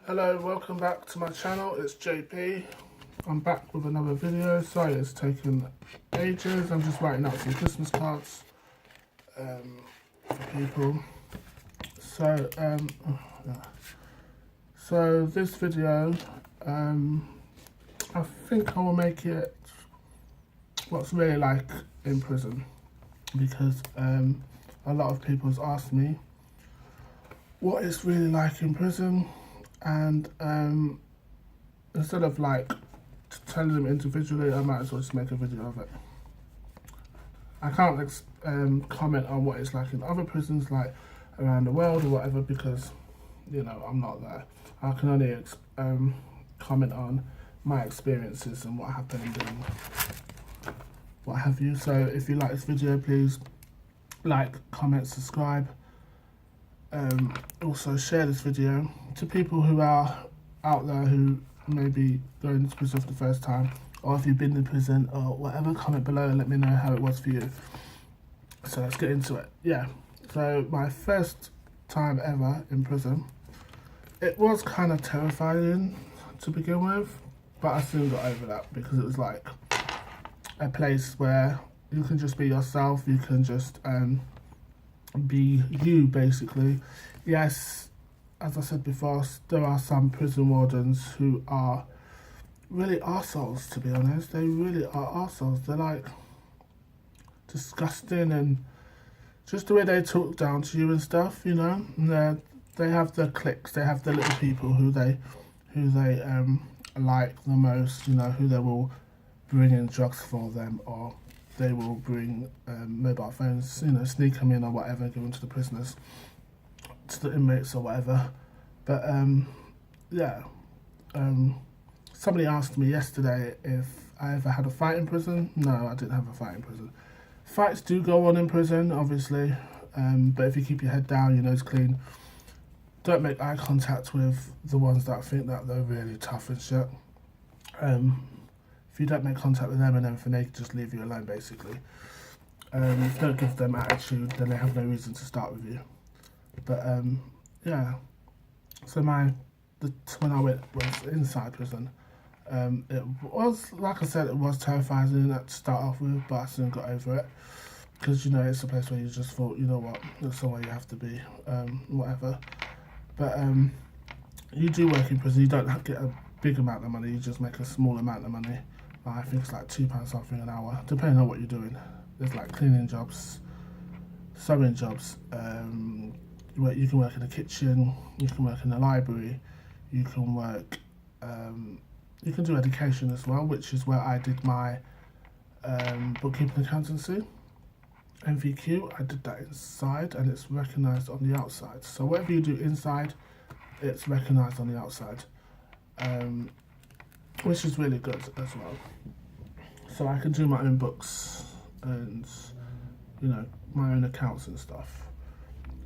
Hello, welcome back to my channel. It's JP. I'm back with another video. Sorry it's taken ages. I'm just writing out some Christmas cards for people. So this video, I think I will make it what's really like in prison, because a lot of people have asked me what it's really like in prison, and instead of like telling them individually, I might as well just make a video of it. I can't comment on what it's like in other prisons, like around the world or whatever, because you know I'm not there. I can only comment on my experiences and what happened and what have you. So if you like this video, please like, comment, subscribe. Also share this video to people who are out there who may be going to prison for the first time, or if you've been in prison or whatever. Comment below and let me know how it was for you. So let's get into it. Yeah, so my first time ever in prison, it was kind of terrifying to begin with, but I soon got over that, because it was like a place where you can just be yourself, you can just be you, basically. Yes, as I said before, there are some prison wardens who are really arseholes, to be honest. They really are arseholes. They're like disgusting, and just the way they talk down to you and stuff, you know. And they have their cliques, they have the little people who they like the most, you know, who they will bring in drugs for them, or they will bring mobile phones, you know, sneak them in or whatever, give them to the prisoners, to the inmates or whatever. But somebody asked me yesterday if I ever had a fight in prison. No, I didn't have a fight in prison. Fights do go on in prison, obviously, but if you keep your head down, your nose clean, don't make eye contact with the ones that think that they're really tough and shit. If you don't make contact with them and everything, they just leave you alone, basically. If you don't give them attitude, then they have no reason to start with you. But yeah, so when I was inside prison, it was, like I said, it was terrifying to start off with, but I soon got over it, because you know it's a place where you just thought, you know what, that's somewhere you have to be, whatever. But you do work in prison, you don't get a big amount of money, you just make a small amount of money. I think it's like £2 something an hour, depending on what you're doing. There's like cleaning jobs, sewing jobs, you can work in the kitchen, you can work in the library, you can work, you can do education as well, which is where I did my bookkeeping accountancy, NVQ. I did that inside, and it's recognised on the outside. So whatever you do inside, it's recognised on the outside, which is really good as well. So I can do my own books and, you know, my own accounts and stuff.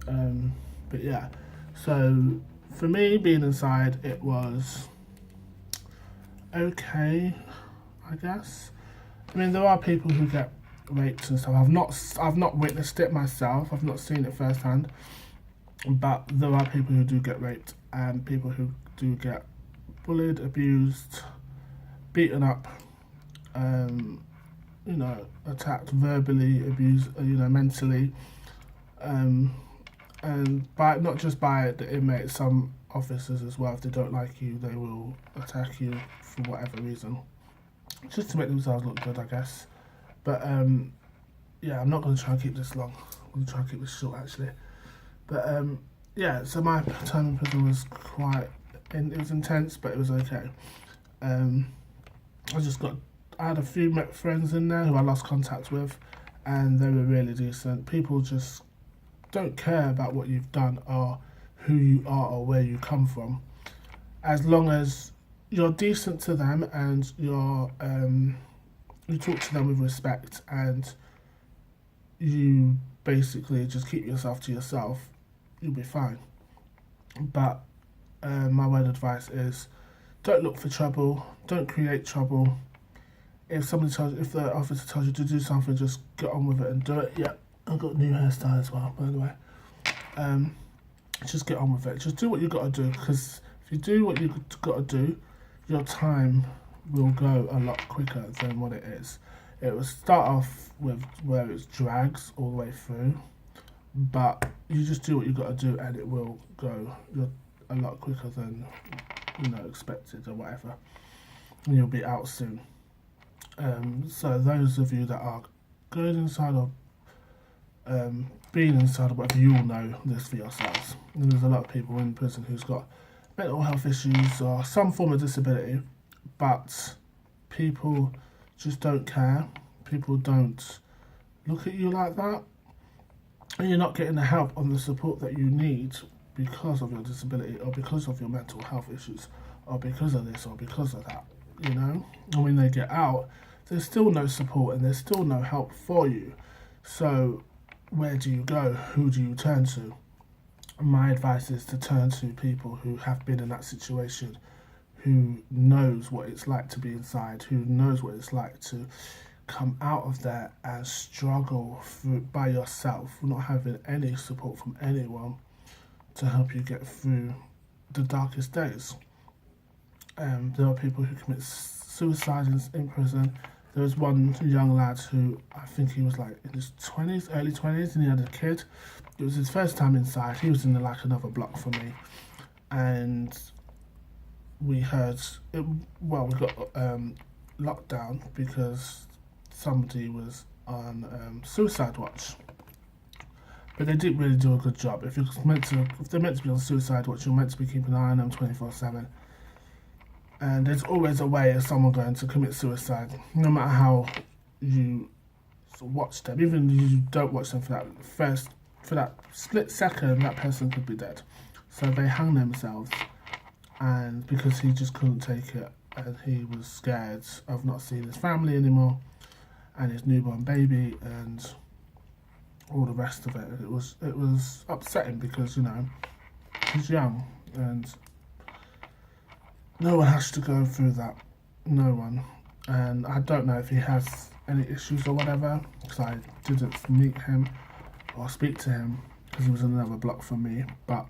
But yeah, so for me, being inside, it was okay, I guess. I mean, there are people who get raped and stuff. I've not witnessed it myself. I've not seen it firsthand, but there are people who do get raped, and people who do get bullied, abused, beaten up, you know, attacked verbally, abused, you know, mentally, and not just by the inmates, some officers as well. If they don't like you, they will attack you for whatever reason, just to make themselves look good, I guess. But yeah, I'm not going to try and keep this long. I'm going to try and keep this short, actually. But yeah, so my time in prison was it was intense, but it was okay. I had a few friends in there who I lost contact with, and they were really decent. People just don't care about what you've done or who you are or where you come from, as long as you're decent to them and you talk to them with respect, and you basically just keep yourself to yourself, you'll be fine. But my word of advice is, don't look for trouble, don't create trouble. If the officer tells you to do something, just get on with it and do it. Yeah, I've got a new hairstyle as well, by the way. Just get on with it. Just do what you got to do, because If you do what you've got to do, your time will go a lot quicker than what it is. It will start off with where it drags all the way through, but you just do what you've got to do and it will go a lot quicker than expected or whatever, and you'll be out soon. So those of you that are going inside or being inside or whatever, you all know this for yourselves. And there's a lot of people in prison who's got mental health issues or some form of disability, but people just don't care. People don't look at you like that, and you're not getting the help and the support that you need because of your disability or because of your mental health issues or because of this or because of that, And when they get out, there's still no support and there's still no help for you. So where do you go? Who do you turn to? My advice is to turn to people who have been in that situation, who knows what it's like to be inside, who knows what it's like to come out of there and struggle through by yourself, not having any support from anyone to help you get through the darkest days. There are people who commit suicide in prison. There was one young lad who, I think he was like in his 20s, early 20s, and he had a kid. It was his first time inside. He was in another block from me, and we heard we got locked down because somebody was on suicide watch. But they didn't really do a good job. If they're meant to be on suicide watch, you're meant to be keeping an eye on them 24/7. And there's always a way of someone going to commit suicide, no matter how you watch them. Even if you don't watch them for that split second, that person could be dead. So they hung themselves, and because he just couldn't take it, and he was scared of not seeing his family anymore, and his newborn baby, and all the rest of it. It was upsetting because he's young, and no one has to go through that. No one. And I don't know if he has any issues or whatever, because I didn't meet him or speak to him because he was in another block from me. But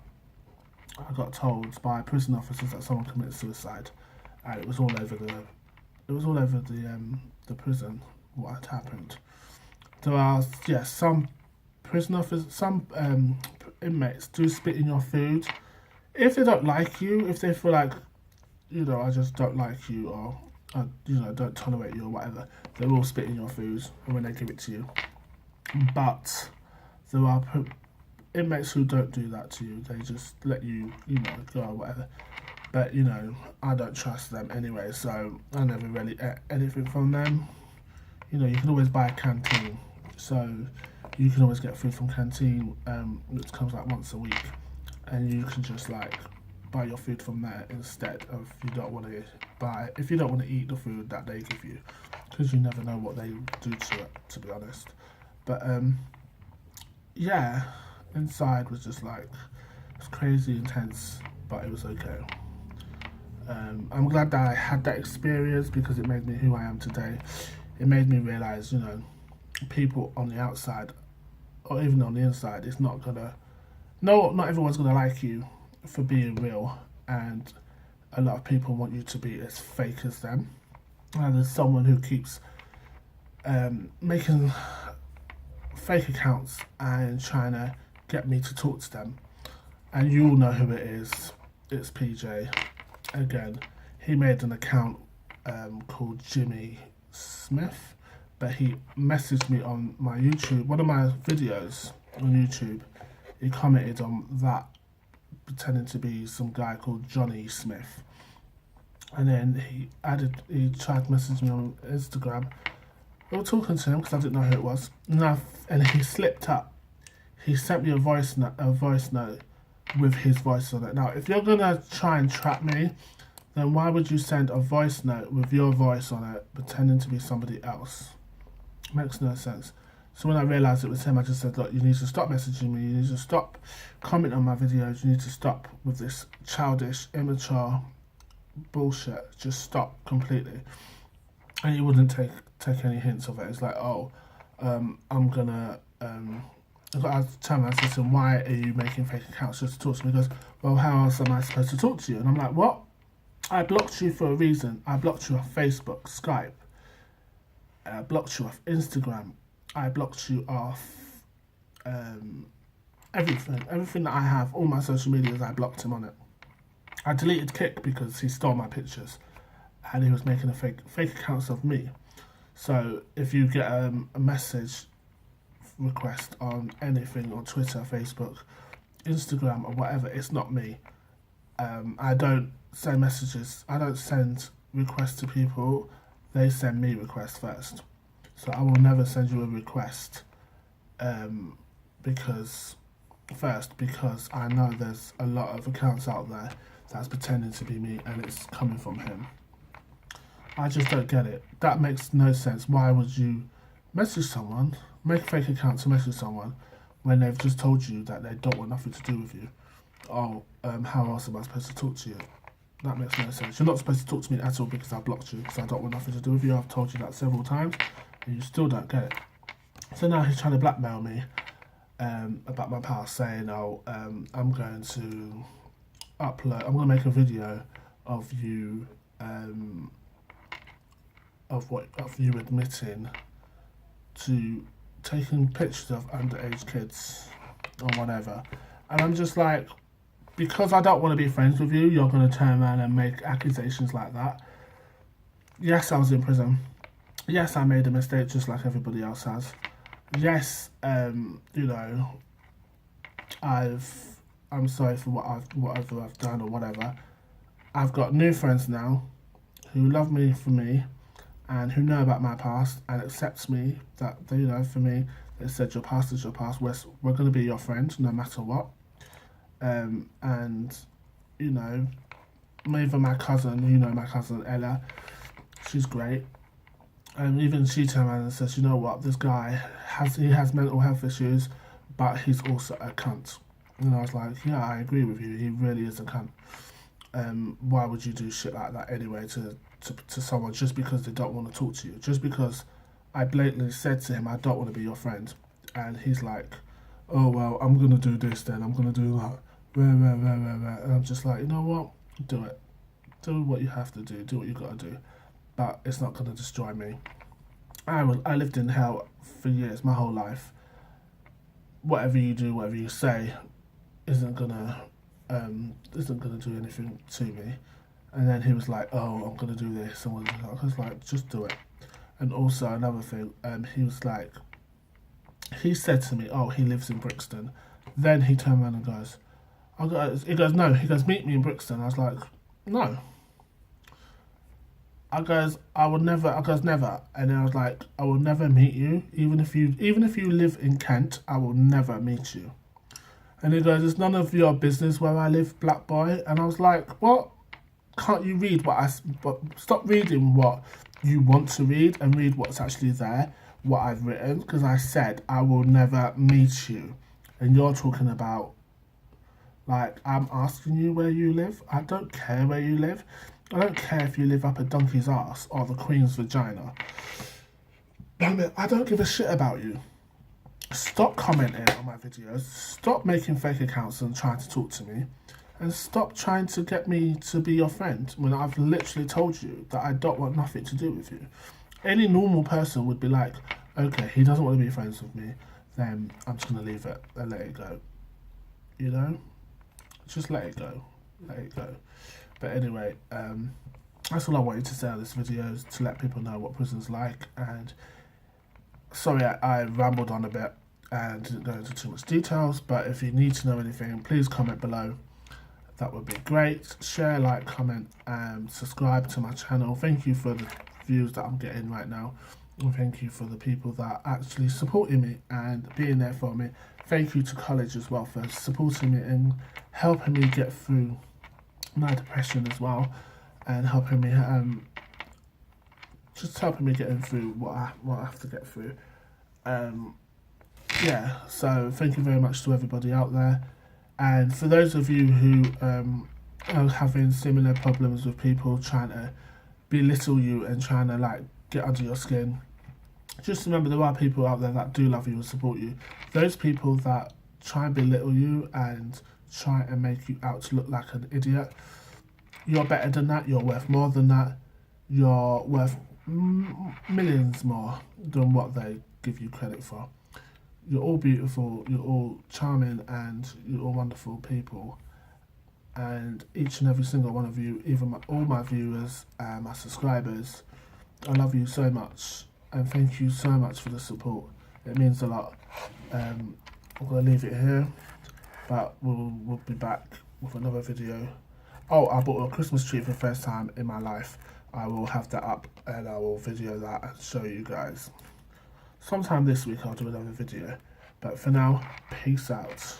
I got told by prison officers that someone committed suicide, and it was all over the prison what had happened. There are some prison officers, some inmates do spit in your food if they don't like you, if they feel like I just don't like you, or don't tolerate you or whatever. They will spit in your food when they give it to you. But there are inmates who don't do that to you. They just let you, go or whatever. But, I don't trust them anyway, so I never really ate anything from them. You can always buy a canteen. So you can always get food from canteen, which comes like once a week. And you can just buy your food from there instead of if you don't want to eat the food that they give you, because you never know what they do to it, to be honest. But inside was just it's crazy intense, but it was okay. I'm glad that I had that experience because it made me who I am today. It made me realise, people on the outside or even on the inside, it's not everyone's gonna like you for being real, and a lot of people want you to be as fake as them. And there's someone who keeps making fake accounts and trying to get me to talk to them, and you all know who it is. It's PJ. Again, he made an account called Jimmy Smith, but he messaged me on my YouTube, one of my videos on YouTube. He commented on that, pretending to be some guy called Johnny Smith, and then he tried to message me on Instagram. We were talking to him because I didn't know who it was, and he slipped up. He sent me a voice note with his voice on it. Now, if you're gonna try and trap me, then why would you send a voice note with your voice on it, pretending to be somebody else? Makes no sense. So when I realised it was him, I just said, look, you need to stop messaging me, you need to stop commenting on my videos, you need to stop with this childish, immature bullshit. Just stop completely. And he wouldn't take any hints of it. It's like, I'm gonna I got to tell him, I said to him, why are you making fake accounts just to talk to me? He goes, well, how else am I supposed to talk to you? And I'm like, what? I blocked you for a reason. I blocked you off Facebook, Skype. I blocked you off Instagram. I blocked you off everything. Everything that I have, all my social medias, I blocked him on it. I deleted Kik because he stole my pictures and he was making a fake accounts of me. So if you get a message request on anything on Twitter, Facebook, Instagram or whatever, it's not me. I don't send messages. I don't send requests to people. They send me requests first. So I will never send you a request because I know there's a lot of accounts out there that's pretending to be me and it's coming from him. I just don't get it. That makes no sense. Why would you message someone, make a fake account to message someone when they've just told you that they don't want nothing to do with you? Oh, how else am I supposed to talk to you? That makes no sense. You're not supposed to talk to me at all because I blocked you, because I don't want nothing to do with you. I've told you that several times and you still don't get it. So now he's trying to blackmail me about my past, saying, oh, I'm going to make a video of you of you admitting to taking pictures of underage kids or whatever. And I'm just like, because I don't want to be friends with you, you're going to turn around and make accusations like that. Yes, I was in prison. Yes, I made a mistake just like everybody else has. Yes, you know, I'm sorry for whatever I've done or whatever. I've got new friends now who love me for me and who know about my past and accepts me, that, you know, for me, they said your past is your past. We're going to be your friend no matter what. And, you know, even my cousin, you know, my cousin Ella, she's great. And even she turned around and says, you know what, this guy has mental health issues, but he's also a cunt. And I was like, yeah, I agree with you. He really is a cunt. Why would you do shit like that anyway to someone just because they don't want to talk to you? Just because I blatantly said to him, I don't want to be your friend. And he's like, oh, well, I'm going to do this then. I'm going to do that. And I'm just like, you know what? Do it. Do what you have to do. Do what you got to do. But it's not going to destroy me. I lived in hell for years, my whole life. Whatever you do, whatever you say, isn't gonna do anything to me. And then he was like, oh, I'm gonna do this. And I was like, just do it. And also another thing, he was like, he said to me, oh, he lives in Brixton. Then he turned around and goes, no. He goes, meet me in Brixton. I was like, no. I goes, never. And then I was like, I will never meet you. Even if you live in Kent, I will never meet you. And he goes, it's none of your business where I live, black boy. And I was like, what? Can't you read stop reading what you want to read and read what's actually there, what I've written? Because I said, I will never meet you. And you're talking about, like, I'm asking you where you live. I don't care where you live. I don't care if you live up a donkey's ass or the Queen's vagina. I don't give a shit about you. Stop commenting on my videos. Stop making fake accounts and trying to talk to me. And stop trying to get me to be your friend when I've literally told you that I don't want nothing to do with you. Any normal person would be like, okay, he doesn't want to be friends with me, then I'm just going to leave it and let it go. You know? Just let it go. Let it go. But anyway, that's all I wanted to say on this video, is to let people know what prison's like. And sorry I rambled on a bit and didn't go into too much details, but if you need to know anything, please comment below. That would be great. Share, like, comment, and subscribe to my channel. Thank you for the views that I'm getting right now. And thank you for the people that are actually supporting me and being there for me. Thank you to college as well for supporting me and helping me get through my depression as well, and helping me just helping me getting through what I have to get through. Yeah, so thank you very much to everybody out there. And for those of you who are having similar problems with people trying to belittle you and trying to, like, get under your skin, just remember there are people out there that do love you and support you. Those people that try and belittle you and try and make you out to look like an idiot, you're better than that. You're worth more than that. You're worth millions more than what they give you credit for. You're all beautiful, you're all charming, and you're all wonderful people. And each and every single one of you, even all my viewers and my subscribers, I love you so much. And thank you so much for the support. It means a lot. I'm going to leave it here, but we'll be back with another video. Oh, I bought a Christmas tree for the first time in my life. I will have that up and I will video that and show you guys. Sometime this week I'll do another video. But for now, peace out.